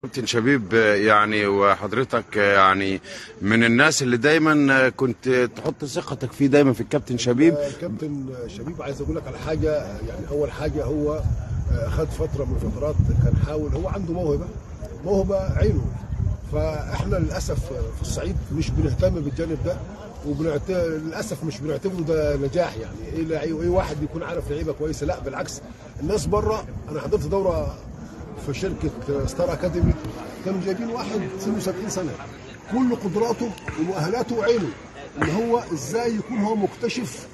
كابتن شبيب، يعني وحضرتك يعني من الناس اللي دايما كنت تحط ثقتك فيه دايما في الكابتن شبيب. كابتن شبيب عايز اقول لك على حاجه، يعني اول حاجه هو خد فتره من الفترات كان حاول، هو عنده موهبه عينه، فاحنا للاسف في الصعيد مش بنهتم بالجانب ده، للاسف مش بنعتبره ده نجاح. يعني ايه واحد يكون عارف لعيبه كويسه؟ لا بالعكس، الناس بره. انا حضرت دوره في شركه ستار اكاديمي، كانوا جايبين واحد سنه 70 سنه، كل قدراته ومؤهلاته وعينه ان هو ازاي يكون هو مكتشف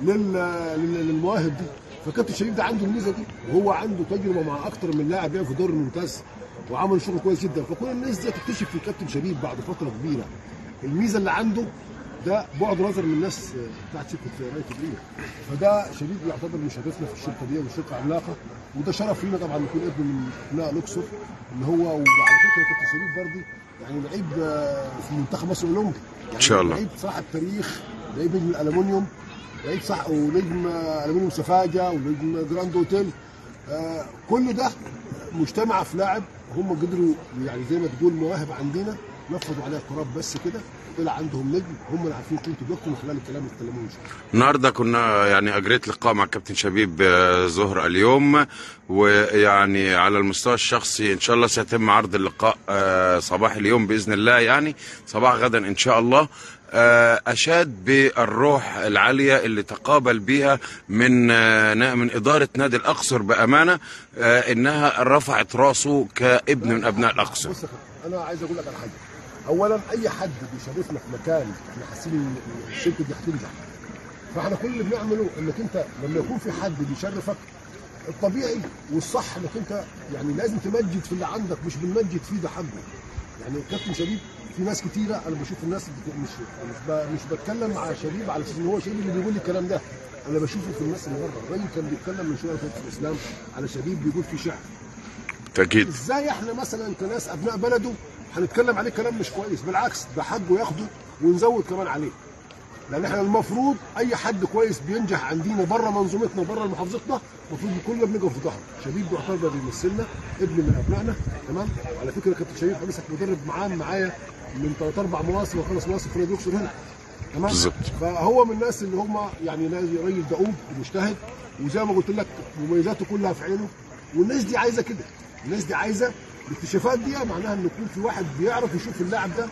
للمواهب دي. فكابتن شريف ده عنده الميزه دي، وهو عنده تجربه مع اكتر من لاعب في الدوري الممتاز وعمل شغل كويس جدا. فكل الناس دي تكتشف في الكابتن شريف بعد فتره كبيره الميزه اللي عنده ده، بعد نظر من الناس بتاعت شركه رايت جرين. فده شريف يعتبر مشرفنا في الشركه دي، والشركه عملاقه، وده شرف لينا طبعا يكون ابن من ابناء الاقصر اللي هو. وعلى فكره كابتن شريف برضه يعني لعيب في منتخب مصر الاولمبي، يعني ان شاء الله لعيب صاحب تاريخ، لعيب نجم الالومنيوم، لعيب صح، ونجم الومنيوم سفاجه، ونجم جراند اوتيل. كل ده مجتمع في لاعب هم قدروا يعني زي ما تقول مواهب عندنا نفضوا عليها القرار بس كده، طلع عندهم نجم هم اللي عارفين قيمته بيحكموا من خلال الكلام اللي اتكلموه. النهارده كنا يعني اجريت لقاء مع الكابتن شبيب ظهر اليوم، ويعني على المستوى الشخصي ان شاء الله سيتم عرض اللقاء صباح اليوم باذن الله، يعني صباح غدا ان شاء الله. أشاد بالروح العالية اللي تقابل بها من إدارة نادي الأقصر بأمانة، إنها رفعت راسه كابن من أبناء الأقصر. بص أنا عايز أقول لك على حاجة. أولا أي حد بيشرفنا في مكان إحنا حاسين إن الشركة دي هتنجح، فإحنا كل اللي بنعمله إنك أنت لما يكون في حد بيشرفك الطبيعي والصح إنك أنت يعني لازم تمجد في اللي عندك، مش بنمجد فيه ده حقه. يعني كابتن شبيب في ناس كتيره، انا بشوف الناس مش بتكلم مع شبيب على اساس ان هو شبيب اللي بيقول لي الكلام ده، انا بشوفه في الناس اللي بره. الراجل كان بيتكلم من شويه في الاسلام على شبيب بيقول في شعر. اكيد. ازاي احنا مثلا كناس ابناء بلده هنتكلم عليه كلام مش كويس؟ بالعكس ده حقه ياخده ونزود كمان عليه، لان احنا المفروض اي حد كويس بينجح عندنا بره منظومتنا وبره محافظتنا المفروض كلنا بنقف في ظهره. شبيب بيعتبر بيمثلنا، ابن من ابنائنا، تمام. وعلى فكره كابتن شبيب حضرتك مدرب معايا من 3-4 مواسم و5 مواسم في نادي الاقصر هنا، تمام. بالظبط. فهو من الناس اللي هم يعني راجل دؤوب ومجتهد، وزي ما قلت لك مميزاته كلها في عينه. والناس دي عايزه كده، الناس دي عايزه الاكتشافات دي، معناها ان يكون في واحد بيعرف يشوف اللاعب ده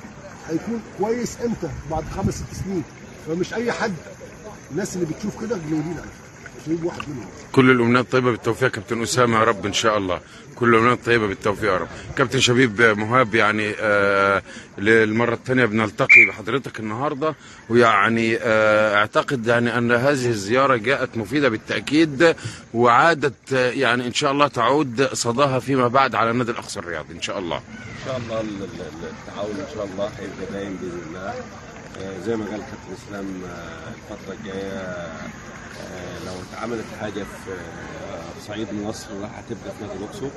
هيكون كويس امتى بعد 5-6 سنين. فمش اي حد، الناس اللي بتشوف كده قليلين على فكره، شريف واحد منهم. كل الامنيات طيبه بالتوفيق كابتن اسامه يا رب ان شاء الله، كل الامنيات طيبه بالتوفيق يا رب. كابتن شبيب مهاب، يعني للمره الثانيه بنلتقي بحضرتك النهارده، ويعني اعتقد يعني ان هذه الزياره جاءت مفيده بالتاكيد، وعادت يعني ان شاء الله تعود صداها فيما بعد على نادي الاقصر الرياضي ان شاء الله. ان شاء الله التعاون ان شاء الله هيبقى دايم باذن الله. زي ما قال كابتن اسلام الفتره الجايه لو اتعملت حاجه في صعيد مصر هتبقى في نادي الاقصر.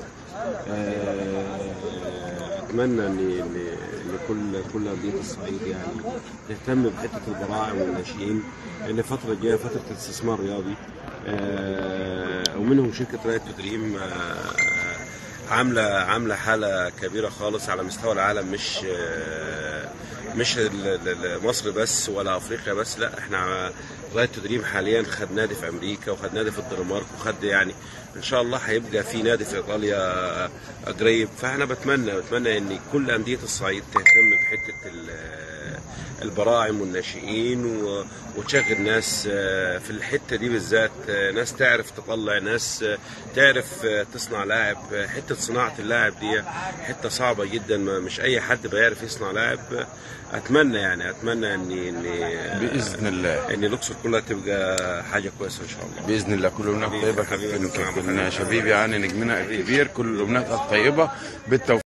اتمنى ان كل انديه الصعيد يعني تهتم بحته البراعم والناشئين، لان الفتره الجايه فتره استثمار رياضي، ومنهم شركه رايت دريم عامله حاله كبيره خالص على مستوى العالم، مش مصر بس ولا افريقيا بس، لا احنا رايت دريم حاليا خد نادي في امريكا وخد نادي في الدنمارك وخد يعني ان شاء الله هيبقى في نادي في ايطاليا قريب. فاحنا بتمنى ان كل انديه الصعيد تهتم بحته البراعم والناشئين وتشغل ناس في الحته دي بالذات، ناس تعرف تطلع، ناس تعرف تصنع لاعب. حته صناعه اللاعب دي حته صعبه جدا، مش اي حد بيعرف يصنع لاعب. اتمنى ان باذن الله ان الاقصر كلها تبقى حاجه كويسه ان شاء الله باذن الله. كل الامنيات طيبه كابتن شبيب، يعني نجمنا الكبير، كل الامنيات الطيبه بالتوفيق.